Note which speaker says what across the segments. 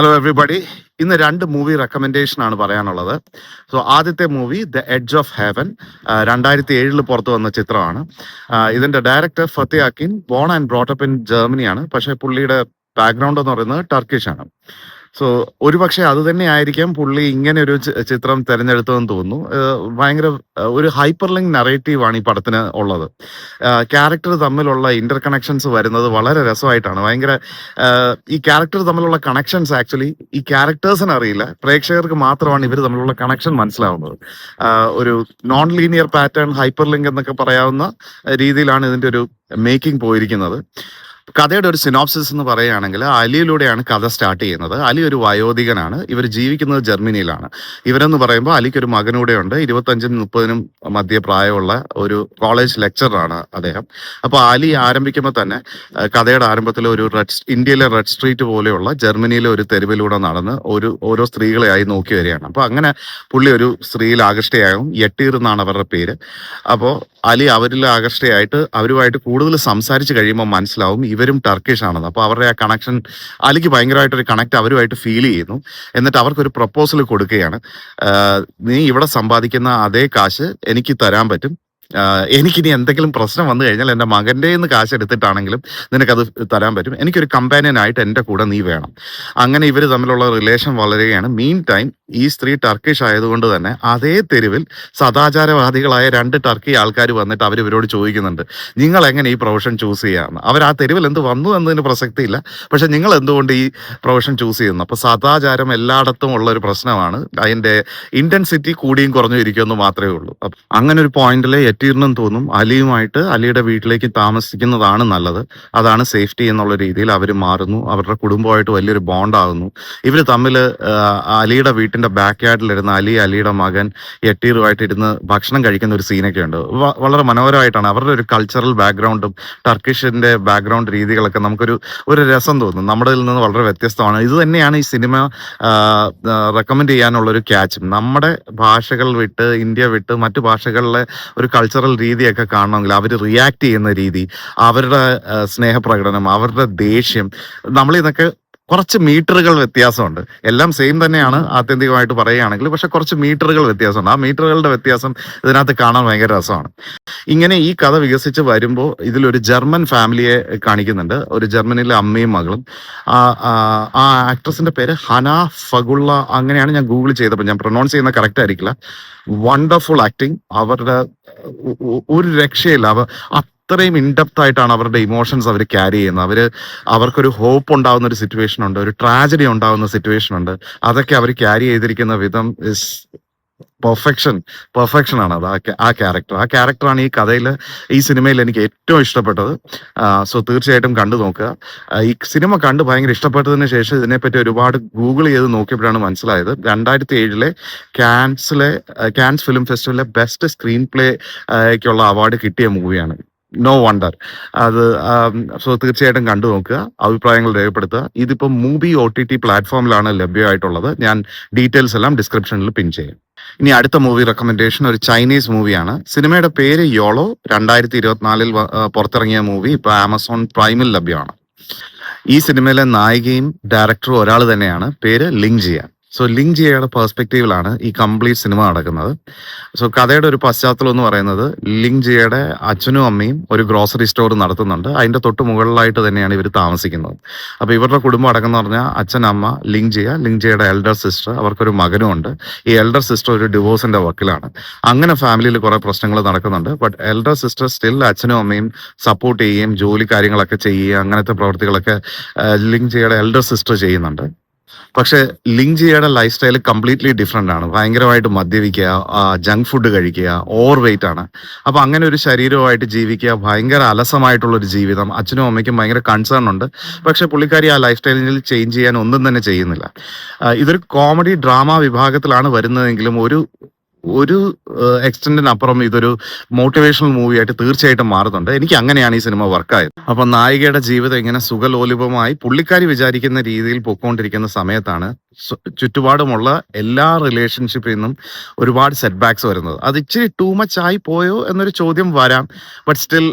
Speaker 1: Hello everybody. ഇന്ന് രണ്ട് movie recommendation ആണ് പറയാനുള്ളത്. സോ ആദ്യത്തെ movie the edge of heaven, 2007 പുറത്തു വന്ന ചിത്രമാണ്. ഇതിന്റെ director Fatih Akin, born and brought up in ജർമ്മനിയാണ്. പക്ഷേ പുള്ളിയുടെ ബാക്ക്ഗ്രൗണ്ട് എന്ന് പറയുന്നത് ടർക്കിഷ് ആണ്. സോ ഒരുപക്ഷെ അത് തന്നെ ആയിരിക്കാം പുള്ളി ഇങ്ങനെ ഒരു ചിത്രം തിരഞ്ഞെടുത്തതെന്ന് തോന്നുന്നു. ഭയങ്കര ഒരു ഹൈപ്പർ ലിങ്ക് നറേറ്റീവ് ആണ് ഈ പടത്തിന് ഉള്ളത്. ക്യാരക്ടർ തമ്മിലുള്ള ഇന്റർ കണക്ഷൻസ് വരുന്നത് വളരെ രസമായിട്ടാണ്. ഭയങ്കര ഈ ക്യാരക്ടർ തമ്മിലുള്ള കണക്ഷൻസ് ആക്ച്വലി ഈ ക്യാരക്ടേഴ്സിന് അറിയില്ല, പ്രേക്ഷകർക്ക് മാത്രമാണ് ഇവർ തമ്മിലുള്ള കണക്ഷൻ മനസ്സിലാവുന്നത്. ഒരു non linear pattern, hyper link എന്നൊക്കെ പറയാവുന്ന രീതിയിലാണ് ഇതിന്റെ ഒരു മേക്കിംഗ് പോയിരിക്കുന്നത്. കഥയുടെ ഒരു സിനോപ്സിസ് എന്ന് പറയുകയാണെങ്കിൽ, അലിയിലൂടെയാണ് കഥ സ്റ്റാർട്ട് ചെയ്യുന്നത്. അലി ഒരു വയോധികനാണ്. ഇവർ ജീവിക്കുന്നത് ജർമ്മനിയിലാണ്. ഇവരെന്ന് പറയുമ്പോൾ അലിക്ക് ഒരു മകനൂടെ ഉണ്ട്. 25-30 മധ്യ പ്രായമുള്ള ഒരു കോളേജ് ലെക്ചറാണ് അദ്ദേഹം. അപ്പോൾ അലി ആരംഭിക്കുമ്പോൾ തന്നെ കഥയുടെ ആരംഭത്തിൽ ഒരു ഇന്ത്യയിലെ റെഡ് സ്ട്രീറ്റ് പോലെയുള്ള ജർമ്മനിയിലെ ഒരു തെരുവിലൂടെ നടന്ന് ഓരോ സ്ത്രീകളെയായി നോക്കി വരികയാണ്. അപ്പോൾ അങ്ങനെ പുള്ളി ഒരു സ്ത്രീയിൽ ആകൃഷ്ടയാകും. യട്ടീർ എന്നാണ് അവരുടെ പേര്. അപ്പോൾ അലി അവരിൽ ആകർഷ്ടയായിട്ട് അവരുമായിട്ട് കൂടുതൽ സംസാരിച്ച് കഴിയുമ്പോൾ മനസ്സിലാവും ഇവരും ടർക്കിഷ് ആണെന്ന്. അപ്പോൾ അവരുടെ ആ കണക്ഷൻ, അലിക്ക് ഭയങ്കരമായിട്ടൊരു കണക്ട് അവരുമായിട്ട് ഫീൽ ചെയ്യുന്നു. എന്നിട്ട് അവർക്കൊരു പ്രപ്പോസൽ കൊടുക്കുകയാണ്. നീ ഇവിടെ സമ്പാദിക്കുന്ന അതേ കാശ് എനിക്ക് തരാൻ പറ്റും. എനിക്കിനി എന്തെങ്കിലും പ്രശ്നം വന്നു കഴിഞ്ഞാൽ എൻ്റെ മകൻ്റെ നിന്ന് കാശ് എടുത്തിട്ടാണെങ്കിലും നിനക്കത് തരാൻ പറ്റും. എനിക്കൊരു കമ്പാനിയനായിട്ട് എൻ്റെ കൂടെ നീ വേണം. അങ്ങനെ ഇവർ തമ്മിലുള്ള റിലേഷൻ വളരുകയാണ്. മീൻ ടൈം ഈ സ്ത്രീ ടർക്കിഷ് ആയതുകൊണ്ട് തന്നെ അതേ തെരുവിൽ സദാചാരവാദികളായ 2 ടർക്കി ആൾക്കാർ വന്നിട്ട് അവർ ഇവരോട് ചോദിക്കുന്നുണ്ട്, നിങ്ങൾ എങ്ങനെ ഈ പ്രൊഫഷൻ ചൂസ് ചെയ്യാമെന്ന്. അവർ ആ തെരുവിൽ എന്ത് വന്നു എന്നതിന് പ്രസക്തിയില്ല, പക്ഷെ നിങ്ങൾ എന്തുകൊണ്ട് ഈ പ്രൊഫഷൻ ചൂസ് ചെയ്യുന്നു. അപ്പോൾ സദാചാരം എല്ലായിടത്തും ഉള്ള ഒരു പ്രശ്നമാണ്. അതിൻ്റെ ഇൻറ്റൻസിറ്റി കൂടിയും കുറഞ്ഞും ഇരിക്കുമെന്ന് മാത്രമേ ഉള്ളൂ. അങ്ങനെ ഒരു പോയിന്റിൽ എത്തിയിരുന്നെന്ന് തോന്നും. അലിയുമായിട്ട് അലിയുടെ വീട്ടിലേക്ക് താമസിക്കുന്നതാണ് നല്ലത്, അതാണ് സേഫ്റ്റി എന്നുള്ള രീതിയിൽ അവർ മാറുന്നു. അവരുടെ കുടുംബമായിട്ട് വലിയൊരു ബോണ്ടാകുന്നു. ഇവർ തമ്മിൽ അലിയുടെ വീട്ടിന്റെ ബാക്ക് യാർഡിലിരുന്ന് അലിയുടെ മകൻ യട്ടീറുമായിട്ട് ഇരുന്ന് ഭക്ഷണം കഴിക്കുന്ന ഒരു സീനൊക്കെ ഉണ്ട്. വളരെ മനോഹരമായിട്ടാണ്. അവരുടെ ഒരു കൾച്ചറൽ ബാക്ക്ഗ്രൗണ്ടും ടർക്കിഷിന്റെ ബാക്ക്ഗ്രൗണ്ട് രീതികളൊക്കെ നമുക്കൊരു രസം തോന്നും. നമ്മുടെ നിന്ന് വളരെ വ്യത്യസ്തമാണ്. ഇത് തന്നെയാണ് ഈ സിനിമ റെക്കമെൻഡ് ചെയ്യാനുള്ളൊരു ക്യാച്ചും. നമ്മുടെ ഭാഷകൾ വിട്ട്, ഇന്ത്യ വിട്ട് മറ്റു ഭാഷകളിലെ ഒരു കൾച്ചറൽ രീതിയൊക്കെ കാണണമെങ്കിൽ അവർ റിയാക്ട് ചെയ്യുന്ന രീതി, അവരുടെ സ്നേഹപ്രകടനം, അവരുടെ ദേഷ്യം, നമ്മളിതൊക്കെ കുറച്ച് മീറ്ററുകൾ വ്യത്യാസമുണ്ട്. എല്ലാം സെയിം തന്നെയാണ് ആത്യന്തികമായിട്ട് പറയുകയാണെങ്കിൽ, പക്ഷെ കുറച്ച് മീറ്ററുകൾ വ്യത്യാസമുണ്ട്. ആ മീറ്ററുകളുടെ വ്യത്യാസം ഇതിനകത്ത് കാണാൻ ഭയങ്കര രസമാണ്. ഇങ്ങനെ ഈ കഥ വികസിച്ച് വരുമ്പോൾ ഇതിലൊരു ജർമ്മൻ ഫാമിലിയെ കാണിക്കുന്നുണ്ട്. ഒരു ജർമ്മനിയിലെ അമ്മയും മകളും. ആ ആക്ട്രസിന്റെ പേര് ഹന ഫഗുള്ള, അങ്ങനെയാണ് ഞാൻ ഗൂഗിൾ ചെയ്തപ്പോൾ. ഞാൻ പ്രൊനൗൺസ് ചെയ്യുന്ന കറക്റ്റ് ആയിരിക്കില്ല. Wonderful acting. അവരുടെ ഒരു രക്ഷയില്ല. അത്രയും ഇൻഡെപ്ത് ആയിട്ടാണ് അവരുടെ ഇമോഷൻസ് അവർ ക്യാരി ചെയ്യുന്നത്. അവർക്കൊരു ഹോപ്പ് ഉണ്ടാകുന്ന ഒരു സിറ്റുവേഷൻ ഉണ്ട്, ഒരു ട്രാജഡി ഉണ്ടാകുന്ന സിറ്റുവേഷൻ ഉണ്ട്. അതൊക്കെ അവർ ക്യാരി ചെയ്തിരിക്കുന്ന വിധം ഇസ് പെർഫെക്ഷൻ ആണ്. അത് ആ ക്യാരക്ടറാണ് ഈ കഥയിൽ, ഈ സിനിമയിൽ എനിക്ക് ഏറ്റവും ഇഷ്ടപ്പെട്ടത്. സോ തീർച്ചയായിട്ടും കണ്ടു നോക്കുക. ഈ സിനിമ കണ്ട് ഭയങ്കര ഇഷ്ടപ്പെട്ടതിന് ശേഷം ഇതിനെപ്പറ്റി ഒരുപാട് ഗൂഗിൾ ചെയ്ത് നോക്കിയപ്പോഴാണ് മനസ്സിലായത് 2007 കാൻസ് ഫിലിം ഫെസ്റ്റിവലിലെ ബെസ്റ്റ് സ്ക്രീൻ പ്ലേക്കുള്ള അവാർഡ് കിട്ടിയ മൂവിയാണ്. No wonder. അത് സോ തീർച്ചയായിട്ടും കണ്ടു നോക്കുക, അഭിപ്രായങ്ങൾ രേഖപ്പെടുത്തുക. ഇതിപ്പോൾ മൂവി OTT പ്ലാറ്റ്ഫോമിലാണ് ലഭ്യമായിട്ടുള്ളത്. ഞാൻ ഡീറ്റെയിൽസ് എല്ലാം ഡിസ്ക്രിപ്ഷനിൽ പിൻ ചെയ്യാം. ഇനി അടുത്ത മൂവി റെക്കമെൻഡേഷൻ ഒരു ചൈനീസ് മൂവിയാണ്. സിനിമയുടെ പേര് യോളോ. 2024 പുറത്തിറങ്ങിയ മൂവി ഇപ്പോൾ ആമസോൺ പ്രൈമിൽ ലഭ്യമാണ്. ഈ സിനിമയിലെ നായികയും ഡയറക്ടറും ഒരാൾ തന്നെയാണ്. പേര് ലിങ് ജിയ. സോ ലിങ് ജിയയുടെ പെർസ്പെക്റ്റീവിലാണ് ഈ കംപ്ലീറ്റ് സിനിമ നടക്കുന്നത്. സോ കഥയുടെ ഒരു പശ്ചാത്തലം എന്ന് പറയുന്നത്, ലിങ് ജിയയുടെ അച്ഛനും അമ്മയും ഒരു ഗ്രോസറി സ്റ്റോർ നടത്തുന്നുണ്ട്. അതിൻ്റെ തൊട്ട് മുകളിലായിട്ട് തന്നെയാണ് ഇവർ താമസിക്കുന്നത്. അപ്പോൾ ഇവരുടെ കുടുംബം അടക്കം പറഞ്ഞാൽ അച്ഛൻ, അമ്മ, ലിങ് ജിയയുടെ എൽഡർ സിസ്റ്റർ, അവർക്കൊരു മകനും ഉണ്ട്. ഈ എൽഡർ സിസ്റ്റർ ഒരു ഡിവോഴ്സിന്റെ വക്കിലാണ്. അങ്ങനെ ഫാമിലിയിൽ കുറെ പ്രശ്നങ്ങൾ നടക്കുന്നുണ്ട്. ബട്ട് എൽഡർ സിസ്റ്റർ സ്റ്റിൽ അച്ഛനും അമ്മയും സപ്പോർട്ട് ചെയ്യുകയും ജോലി കാര്യങ്ങളൊക്കെ ചെയ്യുകയും അങ്ങനത്തെ പ്രവൃത്തികളൊക്കെ ലിങ് ജിയയുടെ എൽഡർ സിസ്റ്റർ ചെയ്യുന്നുണ്ട്. പക്ഷെ ലിങ് ജിയയുടെ ലൈഫ് സ്റ്റൈൽ കംപ്ലീറ്റ്ലി ഡിഫറെൻ്റ് ആണ്. ഭയങ്കരമായിട്ട് മദ്യപിക്കുക, ജങ്ക് ഫുഡ് കഴിക്കുക, ഓവർ വെയിറ്റ് ആണ്. അപ്പോൾ അങ്ങനെ ഒരു ശരീരവുമായിട്ട് ജീവിക്കുക, ഭയങ്കര അലസമായിട്ടുള്ളൊരു ജീവിതം. അച്ഛനും അമ്മയ്ക്കും ഭയങ്കര കൺസേൺ ഉണ്ട്. പക്ഷെ പുള്ളിക്കാരി ആ ലൈഫ് സ്റ്റൈലിൽ ചേഞ്ച് ചെയ്യാൻ ഒന്നും തന്നെ ചെയ്യുന്നില്ല. ഇതൊരു കോമഡി ഡ്രാമ വിഭാഗത്തിലാണ് വരുന്നതെങ്കിലും ഒരു എക്സ്റ്റെൻഡിനപ്പുറം ഇതൊരു മോട്ടിവേഷണൽ മൂവിയായിട്ട് തീർച്ചയായിട്ടും മാറുന്നുണ്ട്. എനിക്ക് അങ്ങനെയാണ് ഈ സിനിമ വർക്കായത്. അപ്പൊ നായികയുടെ ജീവിതം ഇങ്ങനെ സുഖലോലുപമായി പുള്ളിക്കാരി വിചാരിക്കുന്ന രീതിയിൽ പൊക്കോണ്ടിരിക്കുന്ന സമയത്താണ് ചുറ്റുപാടുമുള്ള എല്ലാ റിലേഷൻഷിപ്പിൽ നിന്നും ഒരുപാട് സെറ്റ് ബാക്സ് വരുന്നത്. അത് ഇച്ചിരി ടൂ മച്ച് ആയി പോയോ എന്നൊരു ചോദ്യം വരാം. ബട്ട് സ്റ്റിൽ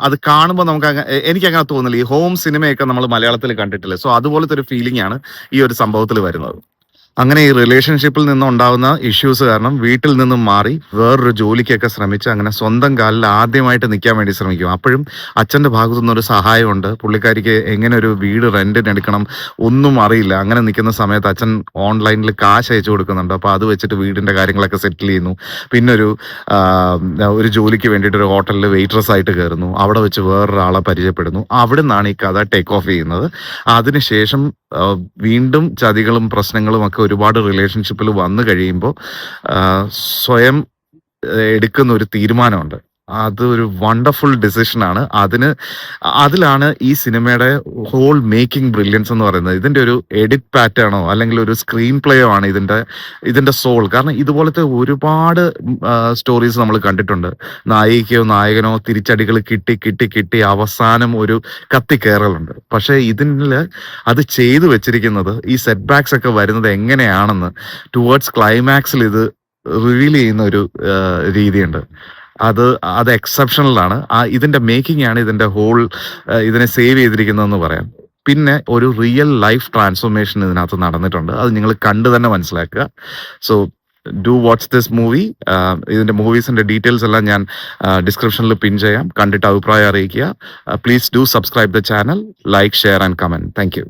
Speaker 1: അത് കാണുമ്പോൾ നമുക്ക് എനിക്കങ്ങനെ തോന്നില്ല. ഈ ഹോം സിനിമയൊക്കെ നമ്മൾ മലയാളത്തിൽ കണ്ടിട്ടില്ല. സോ അതുപോലത്തെ ഒരു ഫീലിംഗ് ആണ് ഈ ഒരു സംഭവത്തിൽ വരുന്നത്. അങ്ങനെ ഈ റിലേഷൻഷിപ്പിൽ നിന്നുണ്ടാവുന്ന ഇഷ്യൂസ് കാരണം വീട്ടിൽ നിന്നും മാറി വേറൊരു ജോലിക്കൊക്കെ ശ്രമിച്ച് അങ്ങനെ സ്വന്തം കാലിൽ ആദ്യമായിട്ട് നിൽക്കാൻ വേണ്ടി ശ്രമിക്കും. അപ്പോഴും അച്ഛൻ്റെ ഭാഗത്തു നിന്നൊരു സഹായമുണ്ട്. പുള്ളിക്കാരിക്ക് എങ്ങനെ ഒരു വീട് റെന്റിന് എടുക്കണം ഒന്നും അറിയില്ല. അങ്ങനെ നിൽക്കുന്ന സമയത്ത് അച്ഛൻ ഓൺലൈനിൽ കാശ് അയച്ചു കൊടുക്കുന്നുണ്ട്. അപ്പോൾ അത് വെച്ചിട്ട് വീടിൻ്റെ കാര്യങ്ങളൊക്കെ സെറ്റിൽ ചെയ്യുന്നു. പിന്നെ ഒരു ജോലിക്ക് വേണ്ടിയിട്ട് ഒരു ഹോട്ടലിൽ വെയിട്രസ് ആയിട്ട് കയറുന്നു. അവിടെ വെച്ച് വേറൊരാളെ പരിചയപ്പെടുന്നു. അവിടെ നിന്നാണ് ഈ കഥ ടേക്ക് ഓഫ് ചെയ്യുന്നത്. അതിനുശേഷം വീണ്ടും ചതികളും പ്രശ്നങ്ങളും ഒക്കെ ഒരുപാട് റിലേഷൻഷിപ്പിൽ വന്നു കഴിയുമ്പോൾ സ്വയം എടുക്കുന്ന ഒരു തീരുമാനമുണ്ട്. അത് ഒരു വണ്ടർഫുൾ ഡിസിഷനാണ്. അതിലാണ് ഈ സിനിമയുടെ ഹോൾ മേക്കിംഗ് ബ്രില്യൻസ് എന്ന് പറയുന്നത്. ഇതിന്റെ ഒരു എഡിറ്റ് പാറ്റേണോ അല്ലെങ്കിൽ ഒരു സ്ക്രീൻ പ്ലേയോ ആണ് ഇതിന്റെ സോൾ. കാരണം ഇതുപോലത്തെ ഒരുപാട് സ്റ്റോറീസ് നമ്മൾ കണ്ടിട്ടുണ്ട്. നായികയോ നായകനോ തിരിച്ചടികൾ കിട്ടി അവസാനം ഒരു കത്തിക്കേറലുണ്ട്. പക്ഷെ ഇതിൽ അത് ചെയ്തു വെച്ചിരിക്കുന്നത് ഈ സെറ്റ് ബാക്സ് ഒക്കെ വരുന്നത് എങ്ങനെയാണെന്ന് ടുവേർഡ്സ് ക്ലൈമാക്സിൽ ഇത് റിവീൽ ചെയ്യുന്ന ഒരു രീതിയുണ്ട്. അത് എക്സെപ്ഷണലാണ്. ഇതിന്റെ മേക്കിംഗ് ആണ് ഇതിന്റെ ഹോൾ ഇതിനെ സേവ് ചെയ്തിരിക്കുന്നതെന്ന് പറയാം. പിന്നെ ഒരു റിയൽ ലൈഫ് ട്രാൻസ്ഫോർമേഷൻ ഇതിനകത്ത് നടന്നിട്ടുണ്ട്. അത് നിങ്ങൾ കണ്ടു തന്നെ മനസ്സിലാക്കുക. So do watch this movie. ഇതിന്റെ മൂവീസിന്റെ ഡീറ്റെയിൽസ് എല്ലാം ഞാൻ ഡിസ്ക്രിപ്ഷനിൽ പിൻ ചെയ്യാം. കണ്ടിട്ട് അഭിപ്രായം അറിയിക്കുക. Please do subscribe the channel, like, share and comment. Thank you.